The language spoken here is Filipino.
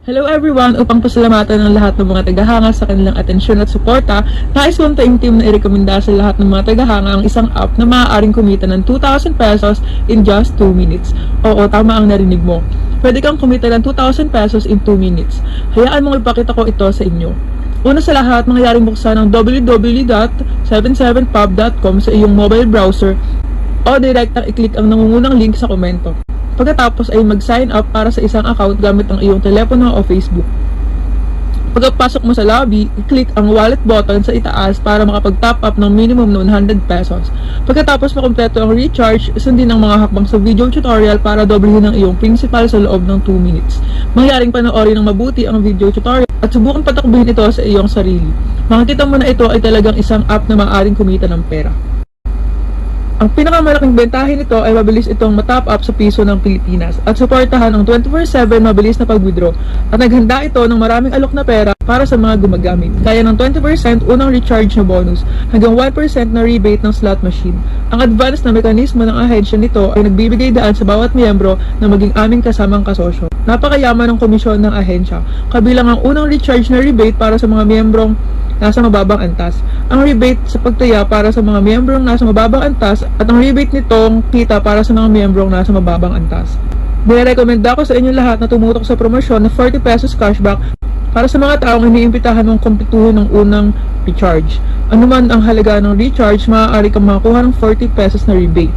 Hello everyone! Upang pasalamatan ng lahat ng mga tagahanga sa kanilang atensyon at suporta, nais kong Team na irekomenda sa lahat ng mga tagahanga ang isang app na maaaring kumita ng 2,000 pesos in just 2 minutes. Oo, tama ang narinig mo. Pwede kang kumita ng 2,000 pesos in 2 minutes. Hayaan mong ipakita ko ito sa inyo. Una sa lahat, mangyaring buksan ang www.77pub.com sa iyong mobile browser o direktang i-click ang nangungunang link sa komento. Pagkatapos ay mag-sign up para sa isang account gamit ang iyong telepono o Facebook. Pagkapasok mo sa lobby, i-click ang wallet button sa itaas para makapag-top up ng minimum na 100 pesos. Pagkatapos makumpleto ang recharge, sundin ang mga hakbang sa video tutorial para doblehin ang iyong principal sa loob ng 2 minutes. Mangyaring panoorin ng mabuti ang video tutorial at subukan patakbuhin ito sa iyong sarili. Makikita mo na ito ay talagang isang app na maaaring kumita ng pera. Ang pinakamalaking bentahin nito ay mabilis itong matop up sa piso ng Pilipinas at suportahan ang 24/7 mabilis na pag-withdraw at naghanda ito ng maraming alok na pera para sa mga gumagamit. Kaya ng 20% unang recharge na bonus hanggang 1% na rebate ng slot machine. Ang advanced na mekanismo ng ahensya nito ay nagbibigay daan sa bawat miyembro na maging aming kasamang kasosyo. Napakayaman ng komisyon ng ahensya, kabilang ang unang recharge na rebate para sa mga miyembrong nasa mababang antas, ang rebate sa pagtaya para sa mga miyembrong nasa mababang antas at ang rebate nitong kita para sa mga miyembrong nasa mababang antas. Nirekomenda ko sa inyo lahat na tumutok sa promosyon na 40 pesos cashback para sa mga taong iniimbitahan mong kumpletuhin ng unang recharge. Anuman ang halaga ng recharge, maaari kang makakuha ng 40 pesos na rebate.